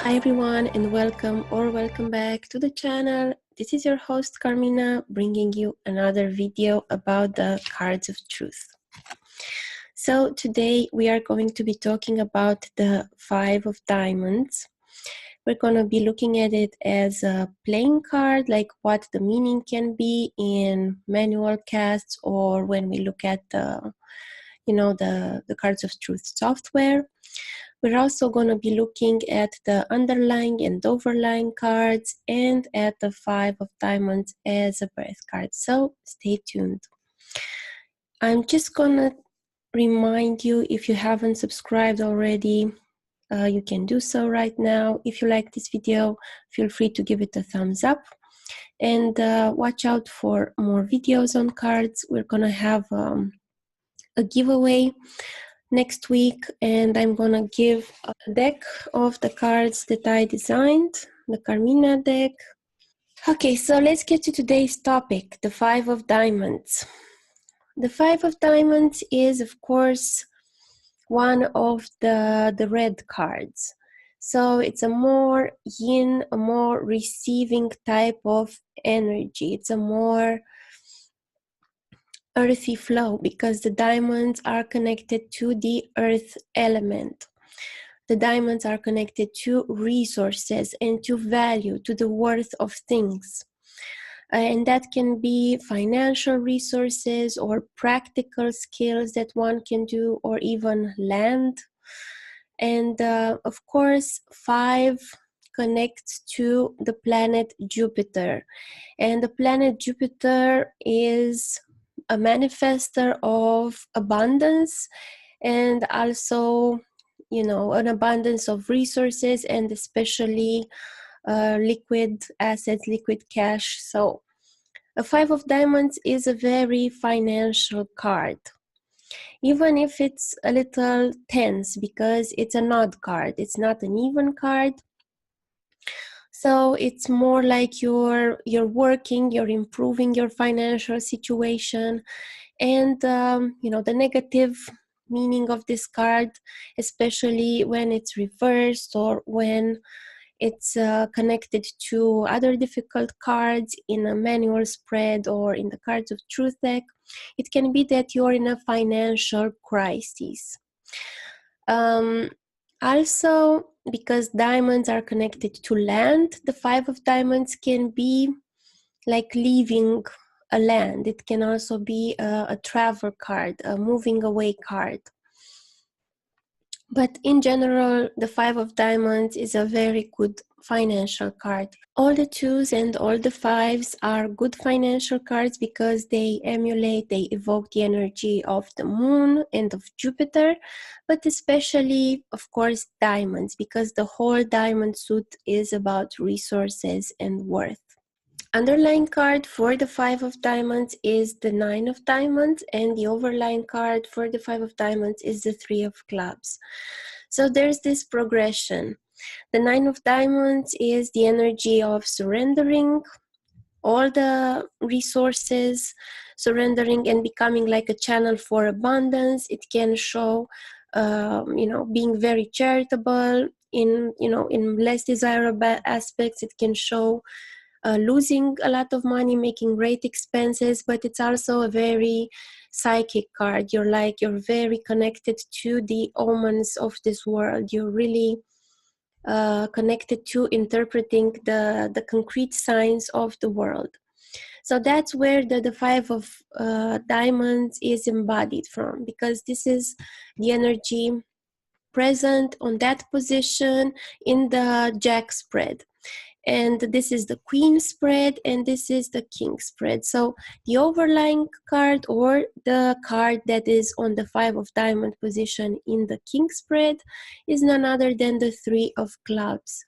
Hi everyone, and welcome back to the channel. This is your host Carmina, bringing you another video about the cards of truth. So today we are going to be talking about the Five of Diamonds. We're going to be looking at it as a playing card, like what the meaning can be in manual casts or when we look at the cards of truth software. We're also going to be looking at the underlying and overlying cards and at the Five of Diamonds as a birth card. So stay tuned. I'm just going to remind you, if you haven't subscribed already, you can do so right now. If you like this video, feel free to give it a thumbs up. And watch out for more videos on cards. We're going to have a giveaway next week, and I'm gonna give a deck of the cards that I designed, the Carmina deck. Okay, so let's get to today's topic, the Five of Diamonds. The Five of Diamonds is, of course, one of the red cards. So it's a more yin, a more receiving type of energy. It's a more earthy flow because the diamonds are connected to the earth element. The diamonds are connected to resources and to value, to the worth of things. And that can be financial resources or practical skills that one can do, or even land. And of course, five connects to the planet Jupiter. And the planet Jupiter is a manifester of abundance and also, an abundance of resources, and especially liquid assets, liquid cash. So a Five of Diamonds is a very financial card, even if it's a little tense because it's an odd card. It's not an even card. So it's more like you're working, you're improving your financial situation. And the negative meaning of this card, especially when it's reversed or when it's connected to other difficult cards in a manual spread or in the cards of truth deck, it can be that you're in a financial crisis. Also, because diamonds are connected to land, the Five of Diamonds can be like leaving a land. It can also be a travel card, a moving away card. But in general, the Five of Diamonds is a very good financial card. All the twos and all the fives are good financial cards because they emulate, they evoke the energy of the moon and of Jupiter, but especially, of course, diamonds, because the whole diamond suit is about resources and worth. Underlying card for the Five of Diamonds is the Nine of Diamonds, and the overlying card for the Five of Diamonds is the Three of Clubs. So there's this progression. The Nine of Diamonds is the energy of surrendering all the resources, surrendering and becoming like a channel for abundance. It can show, being very charitable in less desirable aspects. It can show losing a lot of money, making great expenses, but it's also a very psychic card. You're very connected to the omens of this world. You're really connected to interpreting the concrete signs of the world. So that's where the Five of Diamonds is embodied from, because this is the energy present on that position in the Jack spread. And this is the Queen spread, and this is the King spread. So the overlying card, or the card that is on the Five of Diamond position in the King spread, is none other than the Three of Clubs.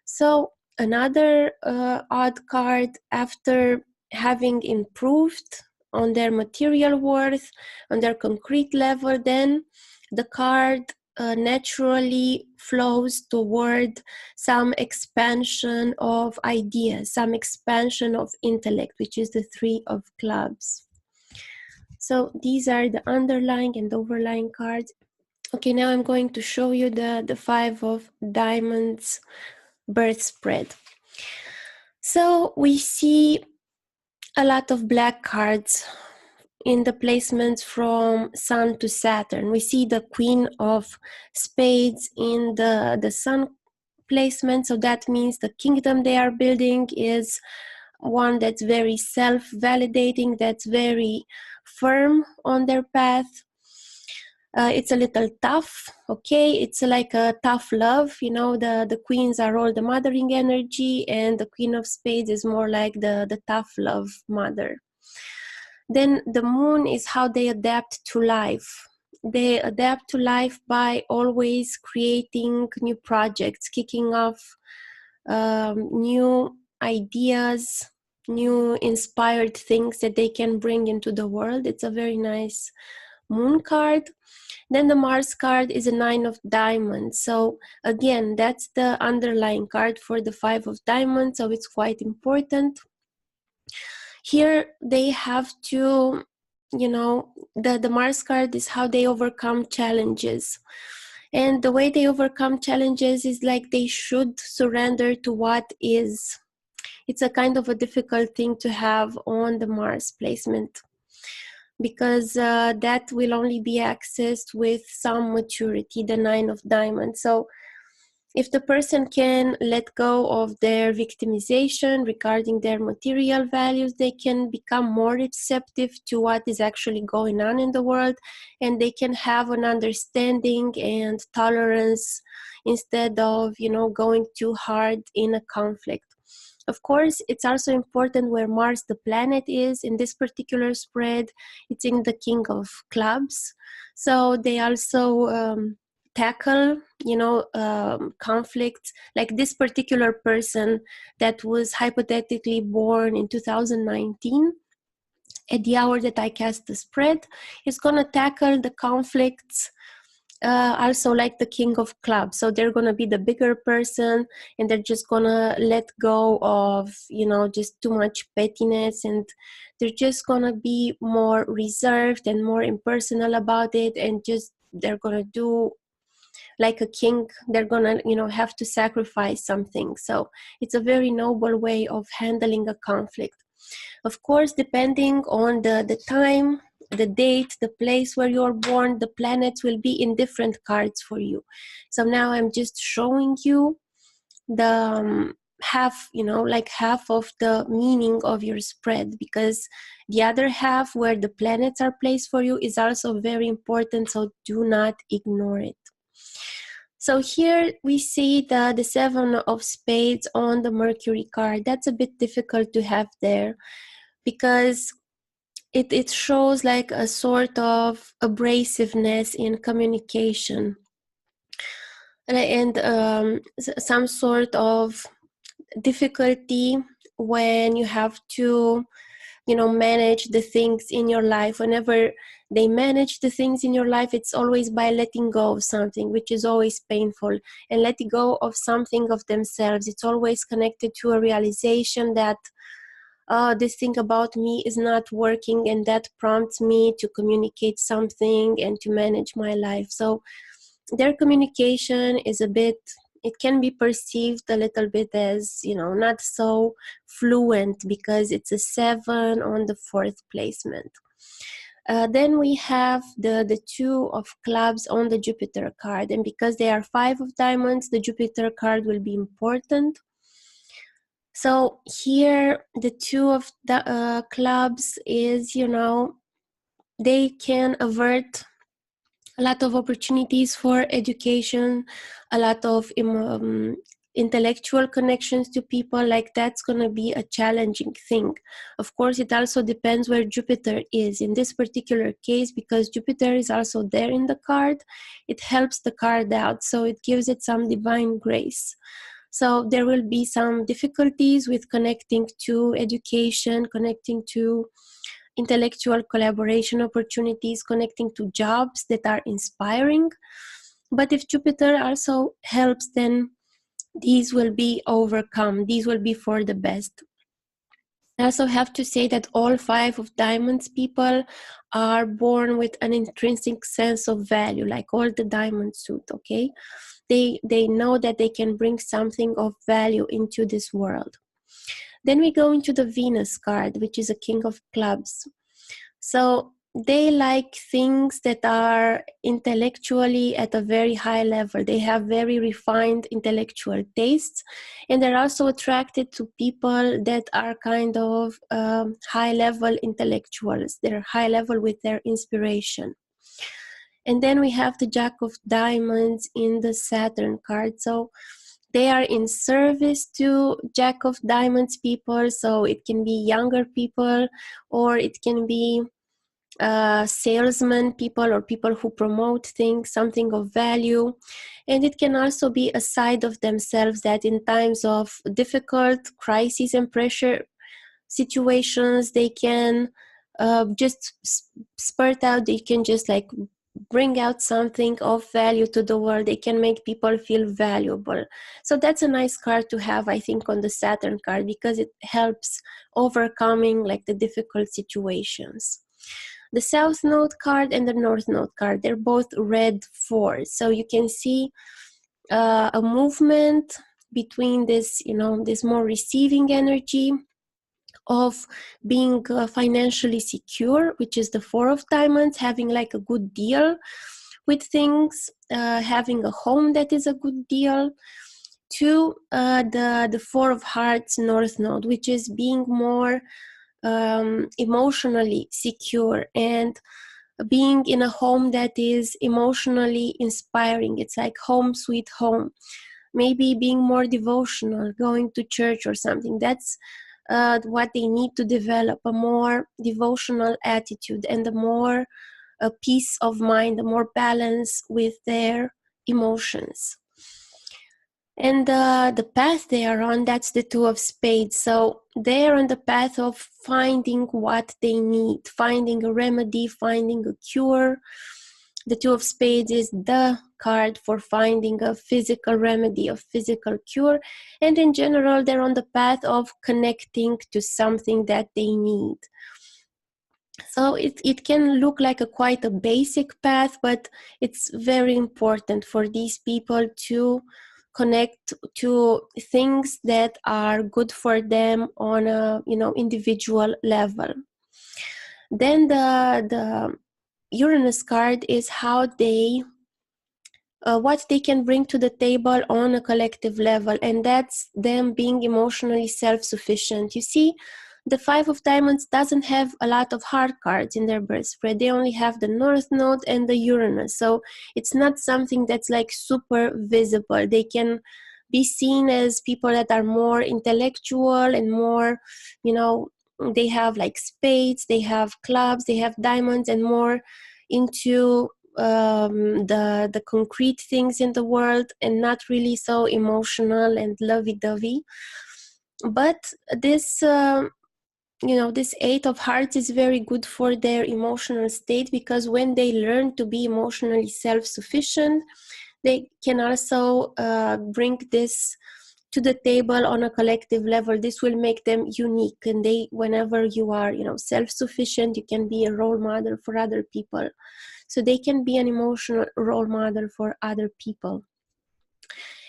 So another odd card, after having improved on their material worth, on their concrete level, then the card naturally flows toward some expansion of ideas, some expansion of intellect, which is the Three of Clubs. So these are the underlying and overlying cards. Okay, now I'm going to show you the Five of Diamonds birth spread. So we see a lot of black cards in the placements from Sun to Saturn. We see the Queen of Spades in the Sun placement, so that means the kingdom they are building is one that's very self-validating, that's very firm on their path. It's a little tough, okay? It's like a tough love, you know, the queens are all the mothering energy, and the Queen of Spades is more like the tough love mother. Then the moon is how they adapt to life. They adapt to life by always creating new projects, kicking off new ideas, new inspired things that they can bring into the world. It's a very nice moon card. Then the Mars card is a 9 of diamonds. So again, that's the underlying card for the 5 of diamonds, so it's quite important. Here they have to, you know, the Mars card is how they overcome challenges. And the way they overcome challenges is like they should surrender to what is. It's a kind of a difficult thing to have on the Mars placement, because that will only be accessed with some maturity, the 9 of diamonds. So if the person can let go of their victimization regarding their material values, they can become more receptive to what is actually going on in the world, and they can have an understanding and tolerance instead of, you know, going too hard in a conflict. Of course, it's also important where Mars, the planet, is in this particular spread. It's in the King of Clubs. So they also tackle, you know, conflicts. Like this particular person that was hypothetically born in 2019, at the hour that I cast the spread, is going to tackle the conflicts also like the King of Clubs. So they're going to be the bigger person, and they're just going to let go of, you know, just too much pettiness, and they're just going to be more reserved and more impersonal about it, and just they're going to do like a king. They're going to, you know, have to sacrifice something. So it's a very noble way of handling a conflict. Of course, depending on the time, the date, the place where you're born, the planets will be in different cards for you. So now I'm just showing you the half, you know, like half of the meaning of your spread, because the other half where the planets are placed for you is also very important, so do not ignore it. So here we see the 7 of Spades on the Mercury card. That's a bit difficult to have there, because it shows like a sort of abrasiveness in communication, and some sort of difficulty when you have to, you know, manage the things in your life. Whenever they manage the things in your life, it's always by letting go of something, which is always painful, and letting go of something of themselves. It's always connected to a realization that this thing about me is not working, and that prompts me to communicate something and to manage my life. So their communication is a bit, it can be perceived a little bit as, you know, not so fluent, because it's a 7 on the 4th placement. Then we have the 2 of clubs on the Jupiter card, and because they are 5 of diamonds, the Jupiter card will be important. So here the 2 of the clubs is, you know, they can avert a lot of opportunities for education, a lot of intellectual connections to people. Like that's going to be a challenging thing. Of course, it also depends where Jupiter is. In this particular case, because Jupiter is also there in the card, it helps the card out. So it gives it some divine grace. So there will be some difficulties with connecting to education, connecting to intellectual collaboration opportunities, connecting to jobs that are inspiring. But if Jupiter also helps, then these will be overcome. These will be for the best. I also have to say that all 5 of diamonds people are born with an intrinsic sense of value, like all the diamond suit, okay? They know that they can bring something of value into this world. Then we go into the Venus card, which is a King of Clubs. So they like things that are intellectually at a very high level. They have very refined intellectual tastes, and they're also attracted to people that are kind of high level intellectuals. They're high level with their inspiration. And then we have the Jack of Diamonds in the Saturn card. So they are in service to Jack of Diamonds people. So it can be younger people, or it can be salesmen people, or people who promote things, something of value. And it can also be a side of themselves that in times of difficult crises and pressure situations, they can just spurt out, they can just like bring out something of value to the world. They can make people feel valuable. So that's a nice card to have, I think, on the Saturn card, because it helps overcoming like the difficult situations. The South Node card and the North Node card, they're both red 4s. So you can see a movement between this, you know, this more receiving energy of being financially secure, which is the 4 of diamonds, having like a good deal with things, having a home that is a good deal, to the 4 of hearts North Node, which is being more emotionally secure and being in a home that is emotionally inspiring. It's like home sweet home. Maybe being more devotional, going to church or something. That's what they need to develop, a more devotional attitude and a more peace of mind, a more balance with their emotions. And the path they are on, that's the 2 of Spades. So they're on the path of finding what they need, finding a remedy, finding a cure. The 2 of Spades is the card for finding a physical remedy, a physical cure. And in general, they're on the path of connecting to something that they need. So it can look like quite a basic path, but it's very important for these people to connect to things that are good for them on a, you know, individual level. Then the Uranus card is how they what they can bring to the table on a collective level, and that's them being emotionally self-sufficient. You see, the 5 of diamonds doesn't have a lot of hard cards in their birth spread. They only have the North Node and the Uranus, so it's not something that's like super visible. They can be seen as people that are more intellectual and more, you know, they have like spades, they have clubs, they have diamonds, and more into the concrete things in the world, and not really so emotional and lovey-dovey. But this you know, this 8 of hearts is very good for their emotional state, because when they learn to be emotionally self-sufficient, they can also bring this to the table on a collective level. This will make them unique, and they, whenever you are, you know, self-sufficient, you can be a role model for other people. So they can be an emotional role model for other people.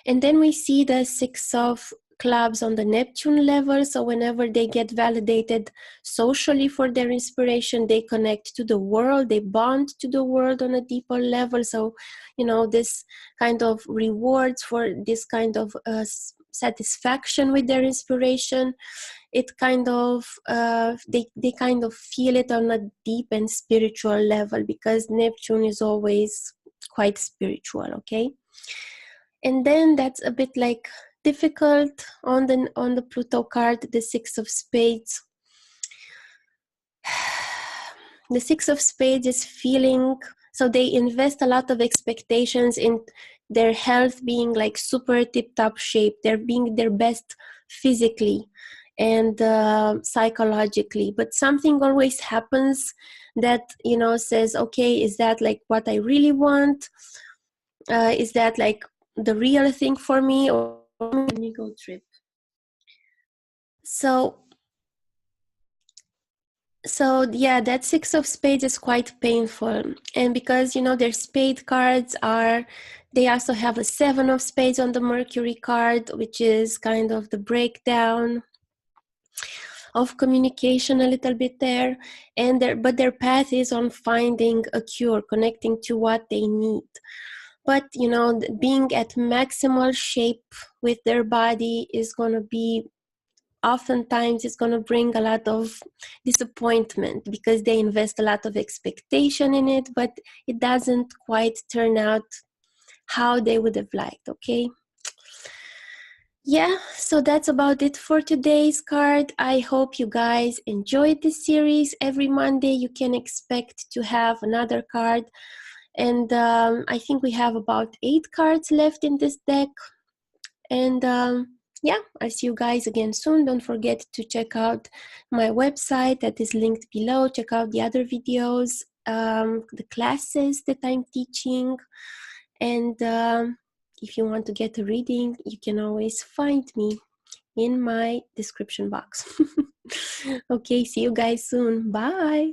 And then we see the 6 of clubs on the Neptune level. So whenever they get validated socially for their inspiration, they connect to the world, they bond to the world on a deeper level. So, you know, this kind of rewards for this kind of satisfaction with their inspiration, it kind of they kind of feel it on a deep and spiritual level, because Neptune is always quite spiritual. Okay, and then that's a bit like difficult on the Pluto card, the 6 of Spades. The 6 of Spades is feeling, so they invest a lot of expectations in their health being like super tip-top shape. They're being their best physically and psychologically, but something always happens that, you know, says, okay, is that like what I really want? Is that like the real thing for me, or an ego trip? So So yeah, that Six of Spades is quite painful, and because you know their spade cards are, they also have a Seven of Spades on the Mercury card, which is kind of the breakdown of communication a little bit there, and their path is on finding a cure, connecting to what they need. But you know, being at maximal shape with their body is going to be, oftentimes it's going to bring a lot of disappointment because they invest a lot of expectation in it, but it doesn't quite turn out how they would have liked. Okay, yeah, so that's about it for today's card. I hope you guys enjoyed this series. Every Monday you can expect to have another card, and I think we have about 8 cards left in this deck. And yeah, I'll see you guys again soon. Don't forget to check out my website that is linked below. Check out the other videos, the classes that I'm teaching. And if you want to get a reading, you can always find me in my description box. Okay, see you guys soon. Bye.